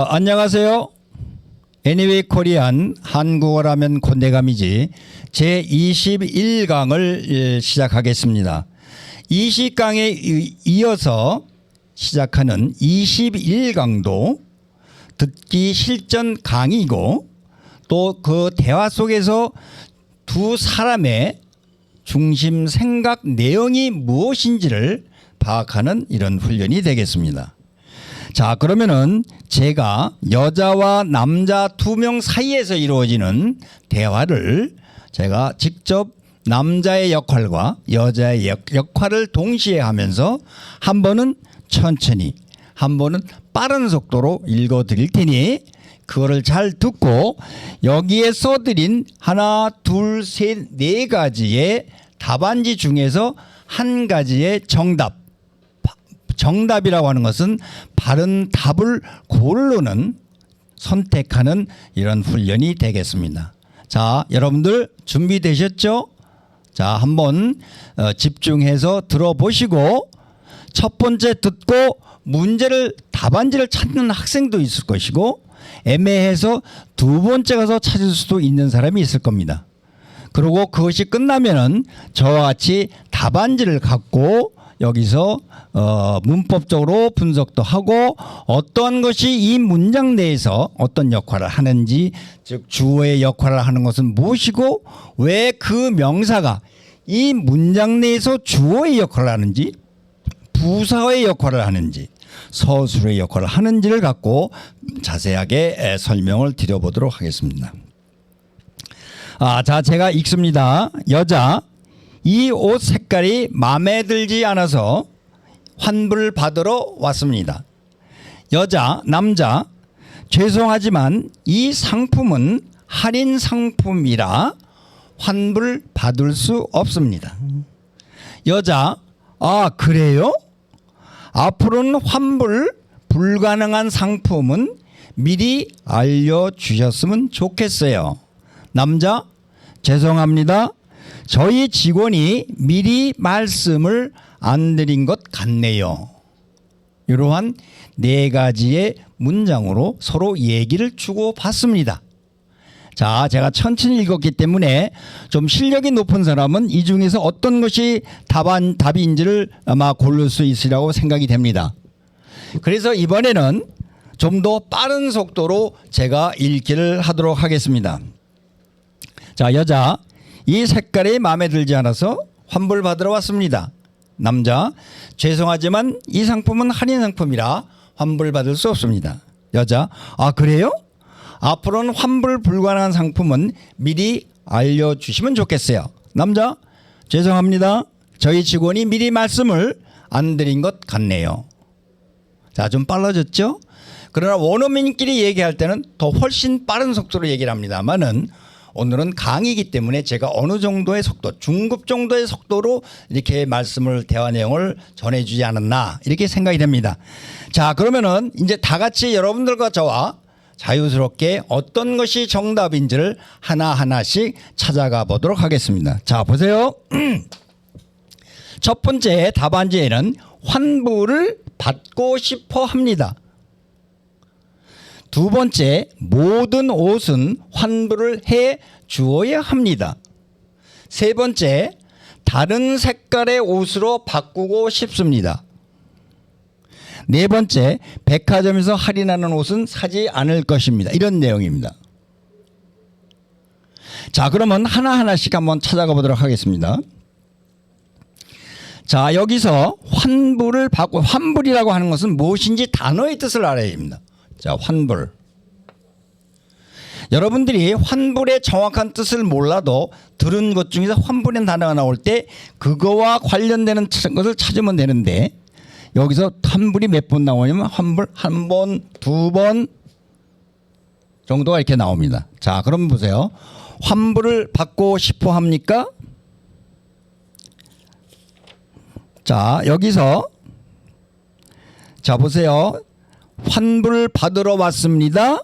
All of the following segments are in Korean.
안녕하세요. 애니웨이 코리안 한국어라면 곤대감이지 제21강을 시작하겠습니다. 20강에 이어서 시작하는 21강도 듣기 실전 강의이고 또 그 대화 속에서 두 사람의 중심 생각 내용이 무엇인지를 파악하는 이런 훈련이 되겠습니다. 자, 그러면은 제가 여자와 남자 두 명 사이에서 이루어지는 대화를 제가 직접 남자의 역할과 여자의 역할을 동시에 하면서 한 번은 천천히 한 번은 빠른 속도로 읽어 드릴 테니 그거를 잘 듣고 여기에 써드린 하나, 둘, 셋, 네 가지의 답안지 중에서 한 가지의 정답이라고 하는 것은 바른 답을 고르는 선택하는 이런 훈련이 되겠습니다. 자, 여러분들 준비되셨죠? 자, 한번 집중해서 들어보시고 첫 번째 듣고 문제를 답안지를 찾는 학생도 있을 것이고 애매해서 두 번째 가서 찾을 수도 있는 사람이 있을 겁니다. 그리고 그것이 끝나면은 저와 같이 답안지를 갖고 여기서 문법적으로 분석도 하고 어떤 것이 이 문장 내에서 어떤 역할을 하는지, 즉 주어의 역할을 하는 것은 무엇이고 왜 그 명사가 이 문장 내에서 주어의 역할을 하는지, 부사의 역할을 하는지, 서술의 역할을 하는지를 갖고 자세하게 설명을 드려보도록 하겠습니다. 자, 제가 읽습니다. 여자, 이 옷 색깔이 마음에 들지 않아서 환불 받으러 왔습니다. 여자, 남자, 죄송하지만 이 상품은 할인 상품이라 환불 받을 수 없습니다. 여자, 그래요? 앞으로는 환불 불가능한 상품은 미리 알려주셨으면 좋겠어요. 남자, 죄송합니다. 저희 직원이 미리 말씀을 안 드린 것 같네요. 이러한 네 가지의 문장으로 서로 얘기를 주고받습니다. 자, 제가 천천히 읽었기 때문에 좀 실력이 높은 사람은 이 중에서 어떤 것이 답인지를 아마 고를 수 있으리라고 생각이 됩니다. 그래서 이번에는 좀 더 빠른 속도로 제가 읽기를 하도록 하겠습니다. 자, 여자, 이 색깔이 마음에 들지 않아서 환불 받으러 왔습니다. 남자, 죄송하지만 이 상품은 할인 상품이라 환불 받을 수 없습니다. 여자, 그래요? 앞으로는 환불 불가능한 상품은 미리 알려주시면 좋겠어요. 남자, 죄송합니다. 저희 직원이 미리 말씀을 안 드린 것 같네요. 자, 좀 빨라졌죠? 그러나 원어민끼리 얘기할 때는 더 훨씬 빠른 속도로 얘기를 합니다만은 오늘은 강의이기 때문에 제가 어느 정도의 속도, 중급 정도의 속도로 이렇게 대화 내용을 전해주지 않았나 이렇게 생각이 됩니다. 자, 그러면은 이제 다 같이 여러분들과 저와 자유스럽게 어떤 것이 정답인지를 하나하나씩 찾아가 보도록 하겠습니다. 자, 보세요. 첫 번째 답안지에는 환불을 받고 싶어 합니다. 두 번째, 모든 옷은 환불을 해 주어야 합니다. 세 번째, 다른 색깔의 옷으로 바꾸고 싶습니다. 네 번째, 백화점에서 할인하는 옷은 사지 않을 것입니다. 이런 내용입니다. 자, 그러면 하나하나씩 한번 찾아가 보도록 하겠습니다. 자, 여기서 환불이라고 하는 것은 무엇인지 단어의 뜻을 알아야 됩니다. 자, 환불. 여러분들이 환불의 정확한 뜻을 몰라도 들은 것 중에서 환불이라는 단어가 나올 때 그거와 관련되는 것을 찾으면 되는데 여기서 환불이 몇 번 나오냐면 환불 한 번, 두 번 정도가 이렇게 나옵니다. 자, 그럼 보세요. 환불을 받고 싶어 합니까? 자, 여기서 자, 보세요. 환불 받으러 왔습니다.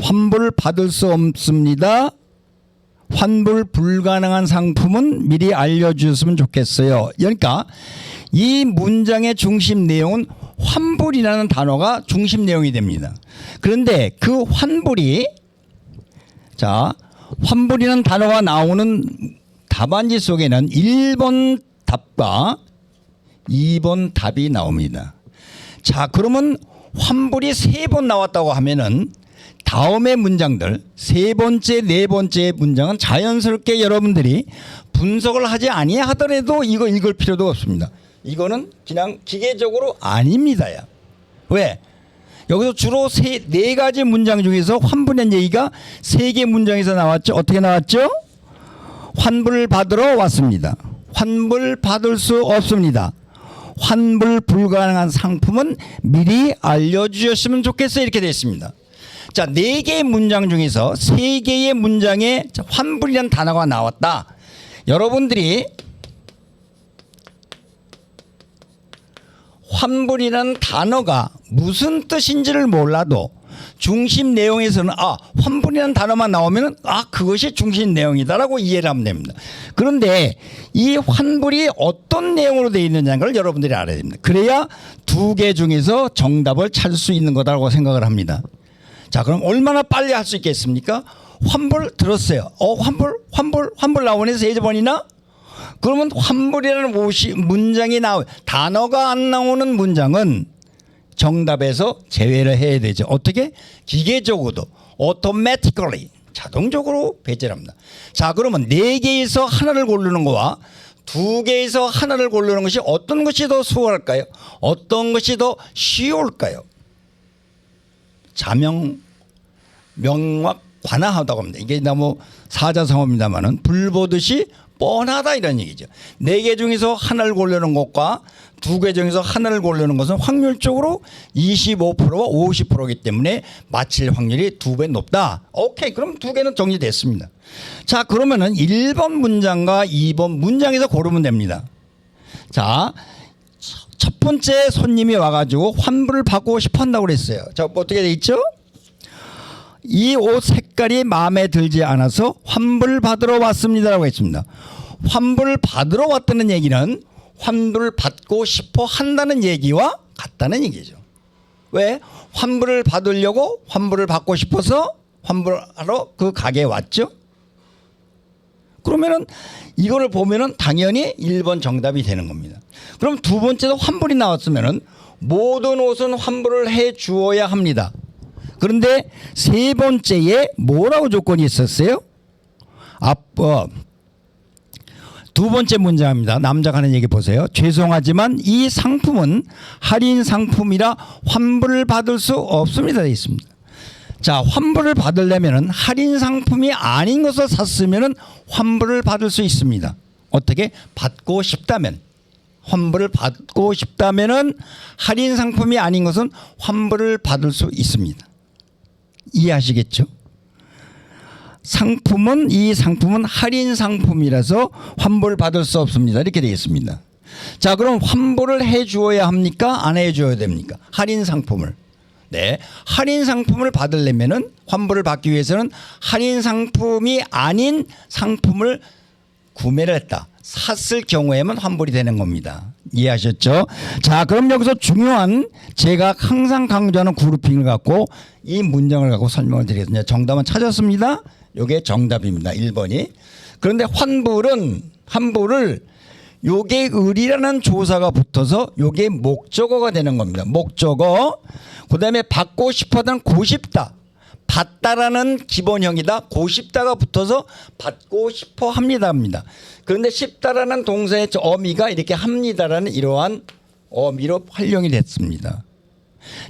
환불 받을 수 없습니다. 환불 불가능한 상품은 미리 알려주셨으면 좋겠어요. 그러니까 이 문장의 중심 내용은 환불이라는 단어가 중심 내용이 됩니다. 그런데 그 환불이 환불이라는 단어가 나오는 답안지 속에는 1번 답과 2번 답이 나옵니다. 자, 그러면 환불이 3번 나왔다고 하면은 다음의 문장들 세 번째, 네 번째 문장은 자연스럽게 여러분들이 분석을 하지 아니하더라도 이거 읽을 필요도 없습니다. 이거는 그냥 기계적으로 아닙니다야. 왜? 여기서 주로 네 가지 문장 중에서 환불한 얘기가 3개 문장에서 나왔죠. 어떻게 나왔죠? 환불 받으러 왔습니다. 환불 받을 수 없습니다. 환불 불가능한 상품은 미리 알려주셨으면 좋겠어요. 이렇게 되어 있습니다. 자, 4개의 문장 중에서 3개의 문장에 환불이라는 단어가 나왔다. 여러분들이 환불이라는 단어가 무슨 뜻인지를 몰라도 중심 내용에서는 환불이라는 단어만 나오면 그것이 중심 내용이다라고 이해를 하면 됩니다. 그런데 이 환불이 어떤 내용으로 되어 있느냐를 여러분들이 알아야 됩니다. 그래야 2개 중에서 정답을 찾을 수 있는 거다라고 생각을 합니다. 자, 그럼 얼마나 빨리 할 수 있겠습니까? 환불 들었어요. 환불 나오네 3번이나? 그러면 환불이라는 문장이 단어가 안 나오는 문장은 정답에서 제외를 해야 되죠. 어떻게? 기계적으로도 automatically 자동적으로 배제를 합니다. 자, 그러면 4개에서 하나를 고르는 거와 2개에서 하나를 고르는 것이 어떤 것이 더 수월할까요? 어떤 것이 더 쉬울까요? 명확 관하하다고 합니다. 이게 너무 사자성어입니다만은 불 보듯이 뻔하다 이런 얘기죠. 4개 중에서 하나를 고르는 것과 2개 중에서 하나를 고르는 것은 확률적으로 25%와 50%이기 때문에 맞힐 확률이 2배 높다. 오케이, 그럼 2개는 정리됐습니다. 자, 그러면은 1번 문장과 2번 문장에서 고르면 됩니다. 자, 첫 번째 손님이 와가지고 환불을 받고 싶어 한다고 그랬어요. 자, 어떻게 돼 있죠? 이 옷 색깔이 마음에 들지 않아서 환불 받으러 왔습니다라고 했습니다. 환불 받으러 왔다는 얘기는 환불 받고 싶어 한다는 얘기와 같다는 얘기죠. 왜? 환불을 받으려고 환불을 받고 싶어서 환불하러 그 가게에 왔죠. 그러면은 이거를 보면은 당연히 1번 정답이 되는 겁니다. 그럼 2번째도 환불이 나왔으면은 모든 옷은 환불을 해 주어야 합니다. 그런데 3번째에 뭐라고 조건이 있었어요? 2번째 문장입니다. 남자가 하는 얘기 보세요. 죄송하지만 이 상품은 할인 상품이라 환불을 받을 수 없습니다. 되어 있습니다. 자, 환불을 받으려면 할인 상품이 아닌 것을 샀으면 환불을 받을 수 있습니다. 어떻게? 받고 싶다면. 환불을 받고 싶다면 할인 상품이 아닌 것은 환불을 받을 수 있습니다. 이해하시겠죠? 이 상품은 할인 상품이라서 환불 받을 수 없습니다. 이렇게 되어 있습니다. 자, 그럼 환불을 해 주어야 합니까? 안 해 줘야 됩니까? 할인 상품을. 네. 할인 상품을 받으려면은 환불을 받기 위해서는 할인 상품이 아닌 상품을 구매를 했다. 샀을 경우에만 환불이 되는 겁니다. 이해하셨죠? 자, 그럼 여기서 중요한 제가 항상 강조하는 그룹핑을 갖고 이 문장을 갖고 설명을 드리겠습니다. 정답은 찾았습니다. 이게 정답입니다. 1번이. 그런데 환불을 요게 을이라는 조사가 붙어서 요게 목적어가 되는 겁니다. 목적어. 그다음에 받고 싶어하는 고싶다. 받다라는 기본형이다. 고싶다가 붙어서 받고 싶어 합니다. 그런데 싶다라는 동사의 어미가 이렇게 합니다라는 이러한 어미로 활용이 됐습니다.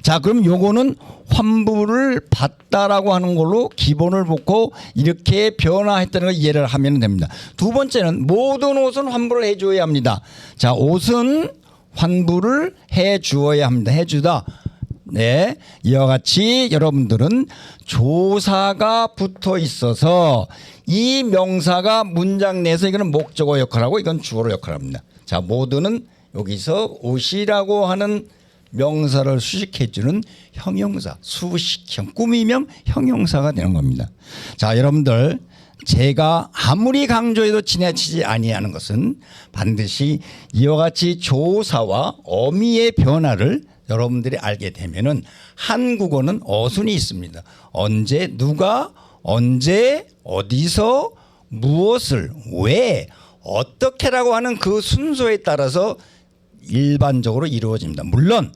자, 그럼 요거는 환불을 받다라고 하는 걸로 기본을 놓고 이렇게 변화했다는 걸 이해를 하면 됩니다. 2번째는 모든 옷은 환불을 해줘야 합니다. 자, 옷은 환불을 해 주어야 합니다. 해주다. 네, 이와 같이 여러분들은 조사가 붙어 있어서 이 명사가 문장 내에서 이거는 목적어 역할하고 이건 주어로 역할합니다. 자, 모두는 여기서 옷이라고 하는 명사를 수식해주는 형용사, 수식형, 꾸미면 형용사가 되는 겁니다. 자, 여러분들 제가 아무리 강조해도 지나치지 아니하는 것은 반드시 이와 같이 조사와 어미의 변화를 여러분들이 알게 되면은 한국어는 어순이 있습니다. 언제, 누가, 언제, 어디서, 무엇을, 왜, 어떻게라고 하는 그 순서에 따라서 일반적으로 이루어집니다. 물론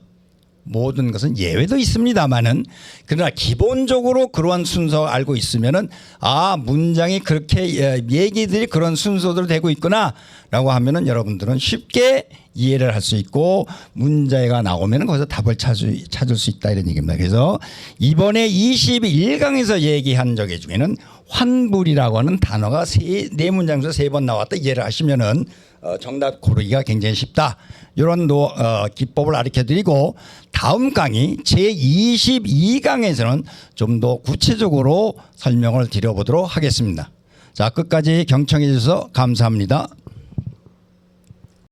모든 것은 예외도 있습니다만은, 그러나 기본적으로 그러한 순서 알고 있으면은 문장이 그렇게 얘기들이 그런 순서대로 되고 있구나라고 하면은 여러분들은 쉽게 이해를 할 수 있고 문제가 나오면은 거기서 답을 찾을 수 있다 이런 얘기입니다. 그래서 이번에 21강에서 얘기한 적의 중에는 환불이라고 하는 단어가 네 문장에서 3번 나왔다 이해를 하시면은 정답 고르기가 굉장히 쉽다. 이런 기법을 가르쳐드리고 다음 강의 제22강에서는 좀 더 구체적으로 설명을 드려보도록 하겠습니다. 자, 끝까지 경청해 주셔서 감사합니다.